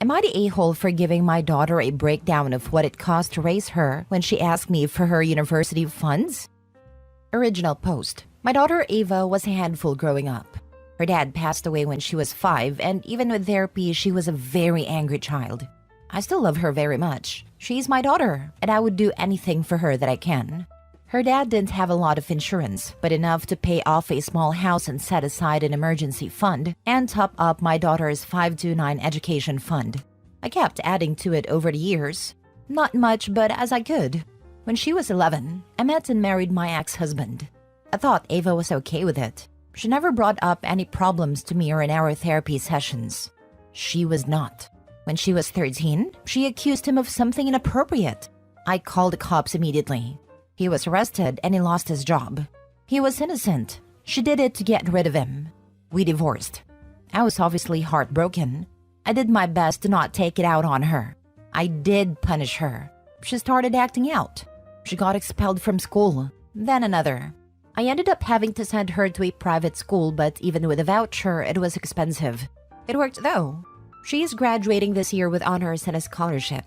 Am I the a-hole for giving my daughter a breakdown of what it cost to raise her when she asked me for her university funds? Original post. My daughter Ava was a handful growing up. Her dad passed away when she was 5, and even with therapy, she was a very angry child. I still love her very much. She's my daughter, and I would do anything for her that I can. Her dad didn't have a lot of insurance, but enough to pay off a small house and set aside an emergency fund and top up my daughter's 529 education fund. I kept adding to it over the years. Not much, but as I could. When she was 11, I met and married my ex-husband. I thought Ava was okay with it. She never brought up any problems to me or in our therapy sessions. She was not. When she was 13, she accused him of something inappropriate. I called the cops immediately. He was arrested and he lost his job. He was innocent. She did it to get rid of him. We divorced. I was obviously heartbroken. I did my best to not take it out on her. I did punish her. She started acting out. She got expelled from school, then another. I ended up having to send her to a private school, but even with a voucher, it was expensive. It worked though. She is graduating this year with honors and a scholarship.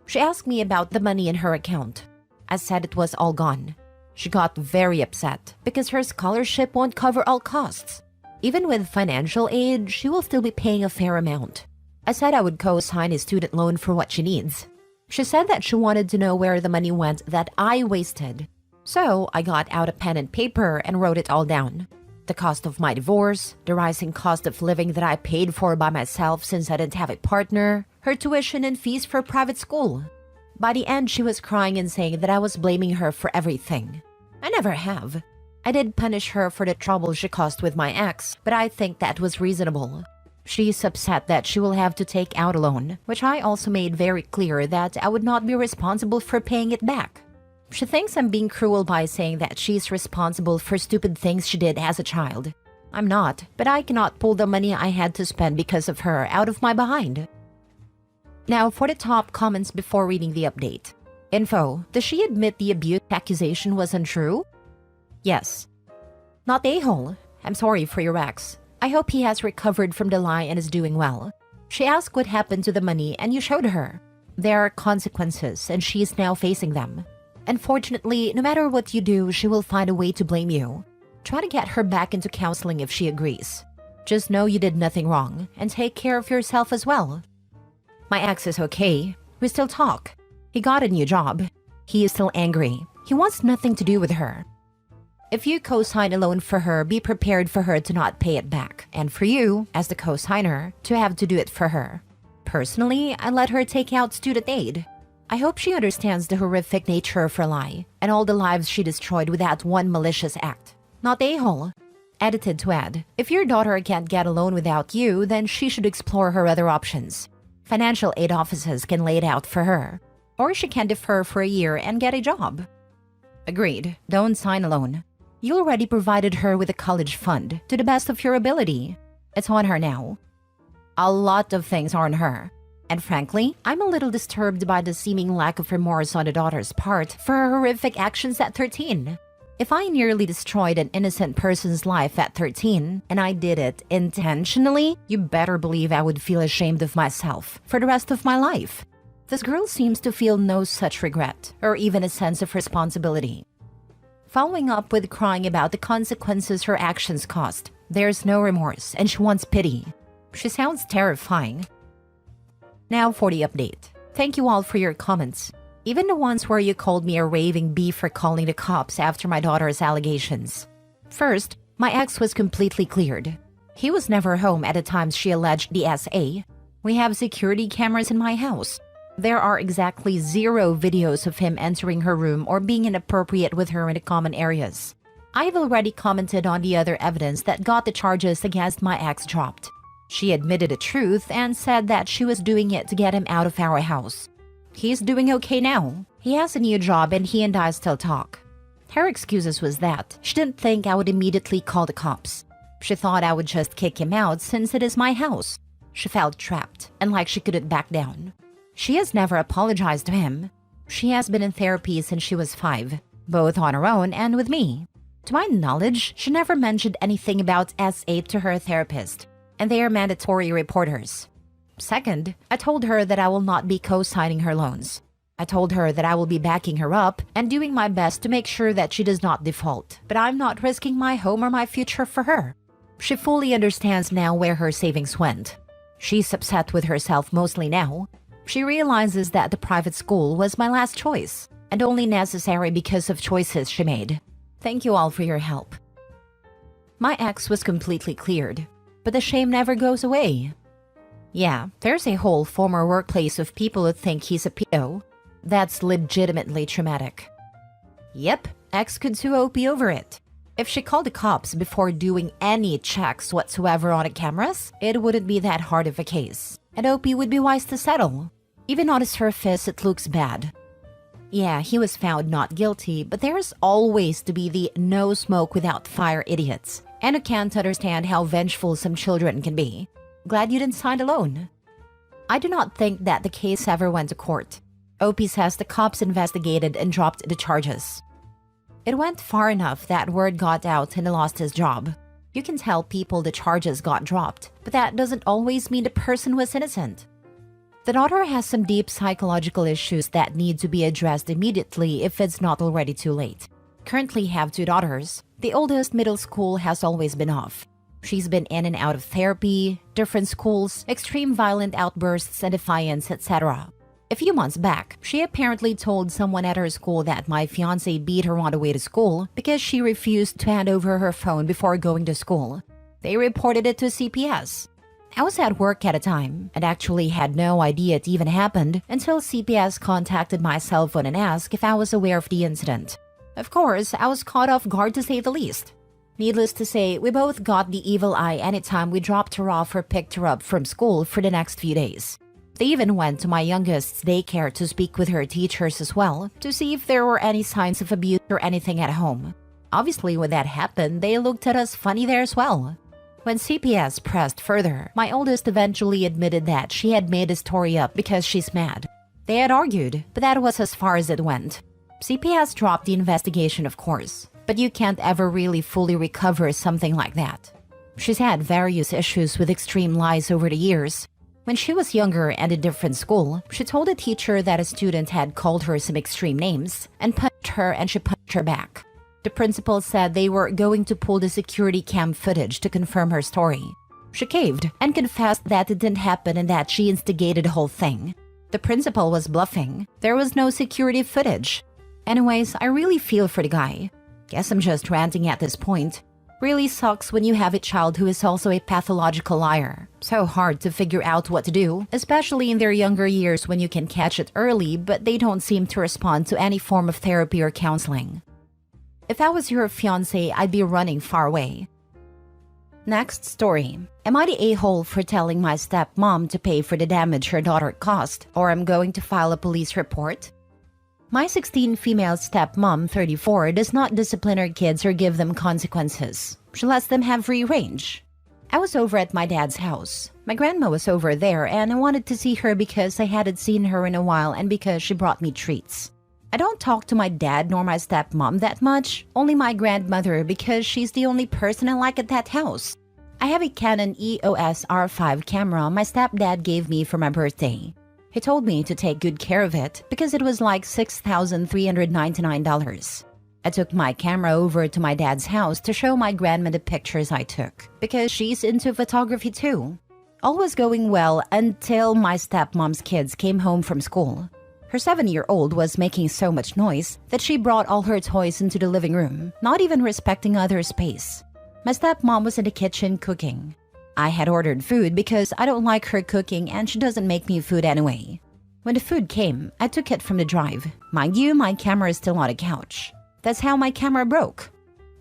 She asked me about the money in her account. I said it was all gone. She got very upset because her scholarship won't cover all costs. Even with financial aid, she will still be paying a fair amount. I said I would co-sign a student loan for what she needs. She said that she wanted to know where the money went that I wasted. So I got out a pen and paper and wrote it all down. The cost of my divorce, the rising cost of living that I paid for by myself since I didn't have a partner, her tuition and fees for private school. By the end, she was crying and saying that I was blaming her for everything. I never have. I did punish her for the trouble she caused with my ex, but I think that was reasonable. She's upset that she will have to take out a loan, which I also made very clear that I would not be responsible for paying it back. She thinks I'm being cruel by saying that she's responsible for stupid things she did as a child. I'm not, but I cannot pull the money I had to spend because of her out of my behind. Now for the top comments before reading the update. Info: does she admit the abuse accusation was untrue? Yes. Not a-hole. I'm sorry for your ex. I hope he has recovered from the lie and is doing well. She asked what happened to the money and you showed her. There are consequences and she is now facing them. Unfortunately, no matter what you do, she will find a way to blame you. Try to get her back into counseling if she agrees. Just know you did nothing wrong and take care of yourself as well. My ex is okay. We still talk. He got a new job. He is still angry. He wants nothing to do with her. If you co-sign a loan for her, be prepared for her to not pay it back, and for you, as the co-signer, to have to do it for her. Personally, I let her take out student aid. I hope she understands the horrific nature of her lie, and all the lives she destroyed with that one malicious act. Not a-hole. Edited to add, if your daughter can't get a loan without you, then she should explore her other options. Financial aid offices can lay it out for her. Or she can defer for a year and get a job. Agreed. Don't sign a loan. You already provided her with a college fund to the best of your ability. It's on her now. A lot of things are on her. And frankly, I'm a little disturbed by the seeming lack of remorse on the daughter's part for her horrific actions at 13. If I nearly destroyed an innocent person's life at 13, and I did it intentionally, you better believe I would feel ashamed of myself for the rest of my life. This girl seems to feel no such regret, or even a sense of responsibility. Following up with crying about the consequences her actions caused, there's no remorse and she wants pity. She sounds terrifying. Now for the update. Thank you all for your comments. Even the ones where you called me a raving bee for calling the cops after my daughter's allegations. First, my ex was completely cleared. He was never home at the times she alleged the SA. We have security cameras in my house. There are exactly 0 videos of him entering her room or being inappropriate with her in the common areas. I've already commented on the other evidence that got the charges against my ex dropped. She admitted the truth and said that she was doing it to get him out of our house. He's doing okay now. He has a new job and he and I still talk. Her excuses was that she didn't think I would immediately call the cops. She thought I would just kick him out since it is my house. She felt trapped and like she couldn't back down. She has never apologized to him. She has been in therapy since she was 5, both on her own and with me. To my knowledge, she never mentioned anything about SA to her therapist, and they are mandatory reporters. Second, I told her that I will not be co-signing her loans. I told her that I will be backing her up and doing my best to make sure that she does not default, but I'm not risking my home or my future for her. She fully understands now where her savings went. She's upset with herself mostly now. She realizes that the private school was my last choice and only necessary because of choices she made. Thank you all for your help. My ex was completely cleared, but the shame never goes away. Yeah, there's a whole former workplace of people who think he's a pedo. That's legitimately traumatic. Yep, ex could sue OP over it. If she called the cops before doing any checks whatsoever on the cameras, it wouldn't be that hard of a case, and OP would be wise to settle. Even on the surface, it looks bad. Yeah, he was found not guilty, but there's always to be the no smoke without fire idiots, and who can't understand how vengeful some children can be. Glad you didn't sign a loan. I do not think that the case ever went to court. OP says the cops investigated and dropped the charges. It went far enough that word got out and he lost his job. You can tell people the charges got dropped, but that doesn't always mean the person was innocent. The daughter has some deep psychological issues that need to be addressed immediately if it's not already too late. Currently have 2 daughters. The oldest middle school has always been off. She's been in and out of therapy, different schools, extreme violent outbursts and defiance, etc. A few months back, she apparently told someone at her school that my fiancé beat her on the way to school because she refused to hand over her phone before going to school. They reported it to CPS. I was at work at the time and actually had no idea it even happened until CPS contacted my cell phone and asked if I was aware of the incident. Of course, I was caught off guard to say the least. Needless to say, we both got the evil eye anytime we dropped her off or picked her up from school for the next few days. They even went to my youngest's daycare to speak with her teachers as well to see if there were any signs of abuse or anything at home. Obviously, when that happened, they looked at us funny there as well. When CPS pressed further, my oldest eventually admitted that she had made the story up because she's mad. They had argued, but that was as far as it went. CPS dropped the investigation, of course, but you can't ever really fully recover something like that. She's had various issues with extreme lies over the years. When she was younger and in a different school, she told a teacher that a student had called her some extreme names and punched her, and she punched her back. The principal said they were going to pull the security cam footage to confirm her story. She caved and confessed that it didn't happen and that she instigated the whole thing. The principal was bluffing. There was no security footage. Anyways, I really feel for the guy. Guess I'm just ranting at this point. Really sucks when you have a child who is also a pathological liar. So hard to figure out what to do, especially in their younger years when you can catch it early but they don't seem to respond to any form of therapy or counseling. If I was your fiancé, I'd be running far away. Next story. Am I the a-hole for telling my stepmom to pay for the damage her daughter caused, or I'm going to file a police report? My 16 female stepmom, 34, does not discipline her kids or give them consequences. She lets them have free range. I was over at my dad's house. My grandma was over there and I wanted to see her because I hadn't seen her in a while and because she brought me treats. I don't talk to my dad nor my stepmom that much, only my grandmother because she's the only person I like at that house. I have a Canon EOS R5 camera my stepdad gave me for my birthday. He told me to take good care of it because it was like $6,399. I took my camera over to my dad's house to show my grandma the pictures I took because she's into photography too. All was going well until my stepmom's kids came home from school. Her 7-year-old was making so much noise that she brought all her toys into the living room, not even respecting other space. My stepmom was in the kitchen cooking. I had ordered food because I don't like her cooking and she doesn't make me food anyway. When the food came, I took it from the drive. Mind you, my camera is still on the couch. That's how my camera broke.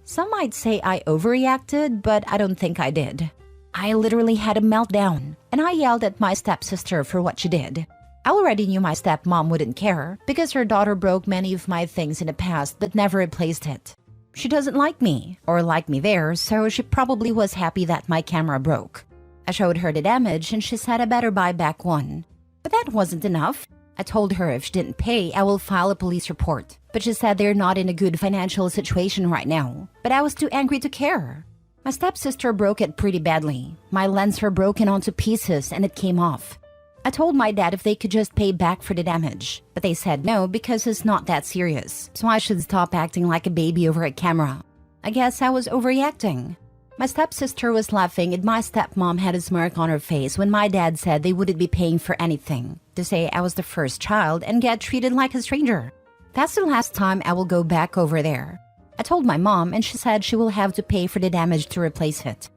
Some might say I overreacted, but I don't think I did. I literally had a meltdown, and I yelled at my stepsister for what she did. I already knew my stepmom wouldn't care because her daughter broke many of my things in the past but never replaced it. She doesn't like me, or like me there, so she probably was happy that my camera broke. I showed her the damage and she said I better buy back one. But that wasn't enough. I told her if she didn't pay, I will file a police report. But she said they're not in a good financial situation right now. But I was too angry to care. My stepsister broke it pretty badly. My lens were broken onto pieces and it came off. I told my dad if they could just pay back for the damage, but they said no because it's not that serious, so I should stop acting like a baby over a camera. I guess I was overreacting. My stepsister was laughing and my stepmom had a smirk on her face when my dad said they wouldn't be paying for anything, to say I was the first child and get treated like a stranger. That's the last time I will go back over there. I told my mom and she said she will have to pay for the damage to replace it.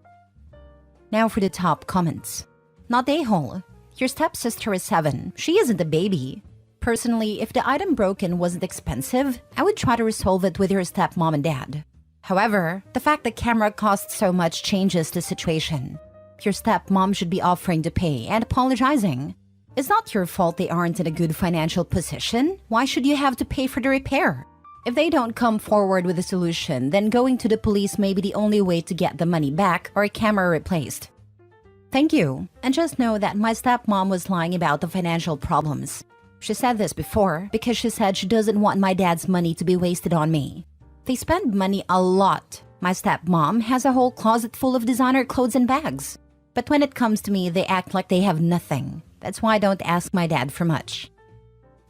Now for the top comments. Not a-hole. Your stepsister is 7. She isn't a baby. Personally, if the item broken wasn't expensive, I would try to resolve it with your stepmom and dad. However, the fact the camera costs so much changes the situation. Your stepmom should be offering to pay and apologizing. It's not your fault they aren't in a good financial position. Why should you have to pay for the repair? If they don't come forward with a solution, then going to the police may be the only way to get the money back or a camera replaced. Thank you, and just know that my stepmom was lying about the financial problems. She said this before because she said she doesn't want my dad's money to be wasted on me. They spend money a lot. My stepmom has a whole closet full of designer clothes and bags. But when it comes to me, they act like they have nothing. That's why I don't ask my dad for much.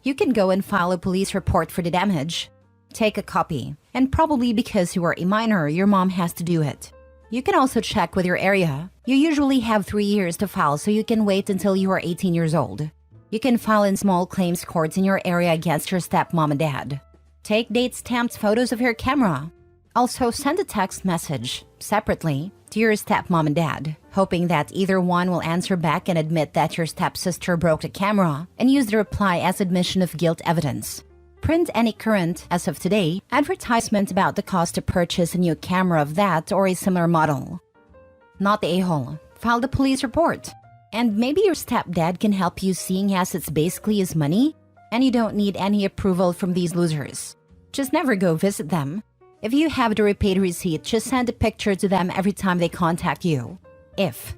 You can go and file a police report for the damage. Take a copy. And probably because you are a minor, your mom has to do it. You can also check with your area. You usually have 3 years to file, so you can wait until you are 18 years old. You can file in small claims courts in your area against your stepmom and dad. Take date-stamped photos of your camera. Also, send a text message, separately, to your stepmom and dad, hoping that either one will answer back and admit that your stepsister broke the camera, and use the reply as admission of guilt evidence. Print any current, as of today, advertisement about the cost to purchase a new camera of that or a similar model. Not the a-hole. File the police report. And maybe your stepdad can help you, seeing as it's basically his money, and you don't need any approval from these losers. Just never go visit them. If you have the repaid receipt, just send a picture to them every time they contact you. If.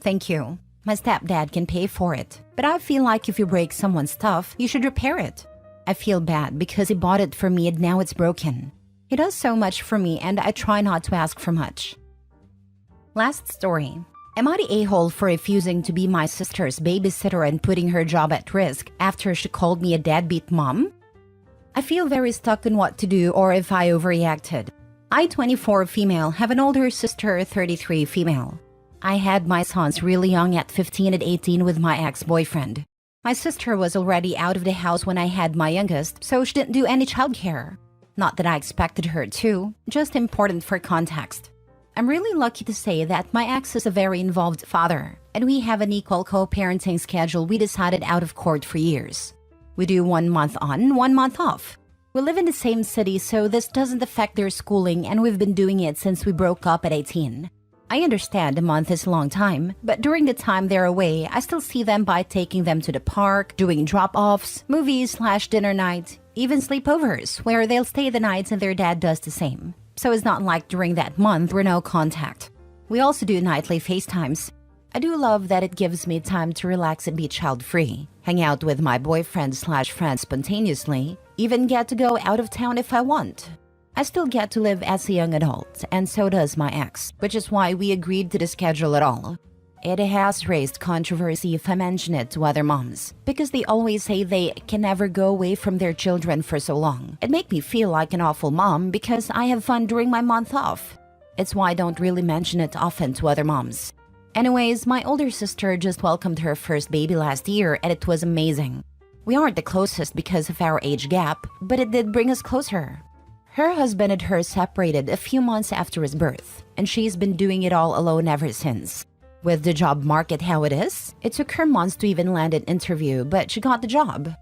Thank you. My stepdad can pay for it, but I feel like if you break someone's stuff, you should repair it. I feel bad because he bought it for me and now it's broken. He does so much for me and I try not to ask for much. Last story. Am I the a-hole for refusing to be my sister's babysitter and putting her job at risk after she called me a deadbeat mom? I feel very stuck on what to do or if I overreacted. I, 24 female, have an older sister, 33 female. I had my sons really young at 15 and 18 with my ex-boyfriend. My sister was already out of the house when I had my youngest, so she didn't do any childcare. Not that I expected her to, just important for context. I'm really lucky to say that my ex is a very involved father, and we have an equal co-parenting schedule we decided out of court for years. We do 1 month on, 1 month off. We live in the same city, so this doesn't affect their schooling, and we've been doing it since we broke up at 18. I understand a month is a long time, but during the time they're away, I still see them by taking them to the park, doing drop-offs, movies/dinner night, even sleepovers, where they'll stay the nights and their dad does the same. So it's not like during that month we're no contact. We also do nightly FaceTimes. I do love that it gives me time to relax and be child-free, hang out with my boyfriend/friends spontaneously, even get to go out of town if I want. I still get to live as a young adult, and so does my ex, which is why we agreed to the schedule at all. It has raised controversy if I mention it to other moms, because they always say they can never go away from their children for so long. It makes me feel like an awful mom because I have fun during my month off. It's why I don't really mention it often to other moms. Anyways, my older sister just welcomed her first baby last year and it was amazing. We aren't the closest because of our age gap, but it did bring us closer. Her husband and her separated a few months after his birth, and she's been doing it all alone ever since. With the job market how it is, it took her months to even land an interview, but she got the job.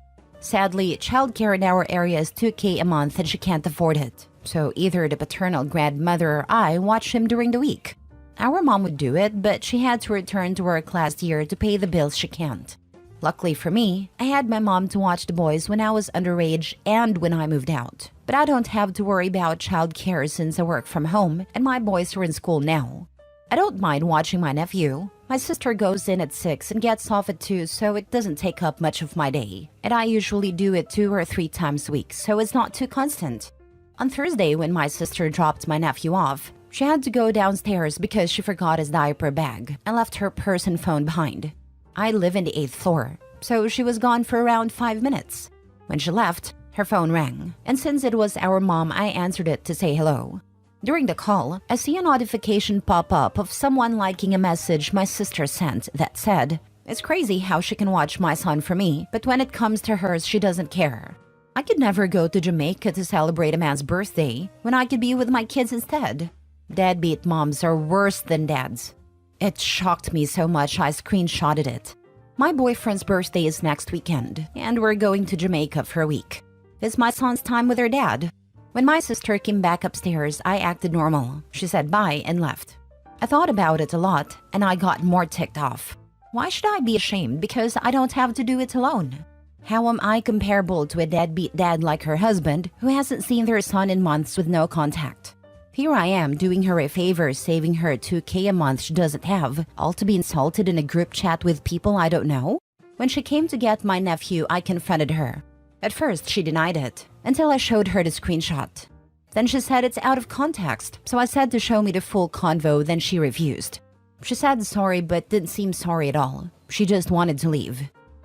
Sadly, childcare in our area is $2,000 a month and she can't afford it. So either the paternal grandmother or I watch him during the week. Our mom would do it, but she had to return to work last year to pay the bills she can't. Luckily for me, I had my mom to watch the boys when I was underage and when I moved out. But I don't have to worry about childcare since I work from home and my boys are in school now. I don't mind watching my nephew. My sister goes in at 6 and gets off at 2, so it doesn't take up much of my day. And I usually do it 2 or 3 times a week, so it's not too constant. On Thursday, when my sister dropped my nephew off, she had to go downstairs because she forgot his diaper bag and left her purse and phone behind. I live in the 8th floor, so she was gone for around 5 minutes. When she left, her phone rang, and since it was our mom, I answered it to say hello. During the call, I see a notification pop up of someone liking a message my sister sent that said, "It's crazy how she can watch my son for me, but when it comes to hers, she doesn't care. I could never go to Jamaica to celebrate a man's birthday when I could be with my kids instead. Deadbeat moms are worse than dads." It shocked me so much I screenshotted it. My boyfriend's birthday is next weekend, and we're going to Jamaica for a week. It's my son's time with her dad. When my sister came back upstairs, I acted normal. She said bye and left. I thought about it a lot, and I got more ticked off. Why should I be ashamed because I don't have to do it alone? How am I comparable to a deadbeat dad like her husband who hasn't seen their son in months with no contact? Here I am doing her a favor, saving her $2K a month she doesn't have, all to be insulted in a group chat with people I don't know? When she came to get my nephew, I confronted her. At first, she denied it, until I showed her the screenshot. Then she said it's out of context, so I said to show me the full convo, then she refused. She said sorry but didn't seem sorry at all. She just wanted to leave.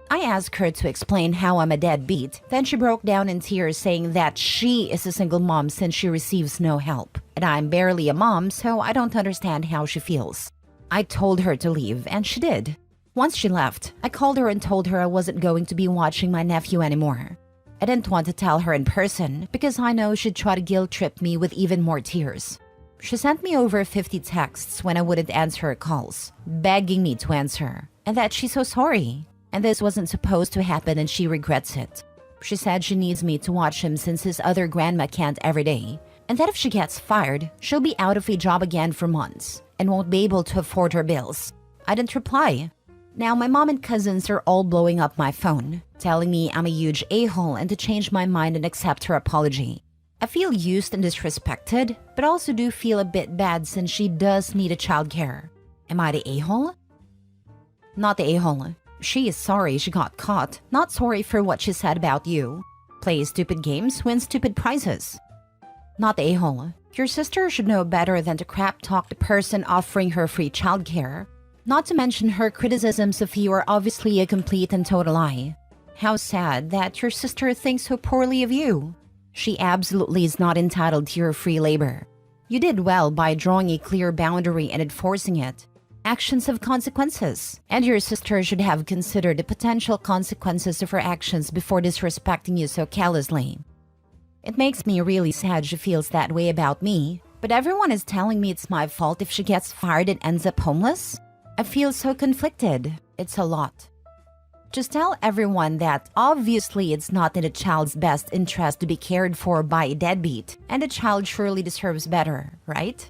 I asked her to explain how I'm a deadbeat, then she broke down in tears saying that she is a single mom since she receives no help, and I'm barely a mom, so I don't understand how she feels. I told her to leave, and she did. Once she left, I called her and told her I wasn't going to be watching my nephew anymore. I didn't want to tell her in person because I know she'd try to guilt trip me with even more tears. She sent me over 50 texts when I wouldn't answer her calls, begging me to answer, and that she's so sorry. And this wasn't supposed to happen and she regrets it. She said she needs me to watch him since his other grandma can't every day, and that if she gets fired, she'll be out of a job again for months and won't be able to afford her bills. I didn't reply. Now my mom and cousins are all blowing up my phone, telling me I'm a huge a-hole and to change my mind and accept her apology. I feel used and disrespected, but also do feel a bit bad since she does need a childcare. Am I the a-hole? Not the a-hole. She is sorry she got caught, not sorry for what she said about you. Play stupid games, win stupid prizes. Not the a-hole. Your sister should know better than to crap talk the person offering her free childcare. Not to mention her criticisms of you are obviously a complete and total lie. How sad that your sister thinks so poorly of you. She absolutely is not entitled to your free labor. You did well by drawing a clear boundary and enforcing it. Actions have consequences, and your sister should have considered the potential consequences of her actions before disrespecting you so callously. It makes me really sad she feels that way about me, but everyone is telling me it's my fault if she gets fired and ends up homeless. I feel so conflicted. It's a lot. Just tell everyone that obviously it's not in a child's best interest to be cared for by a deadbeat, and the child surely deserves better, right?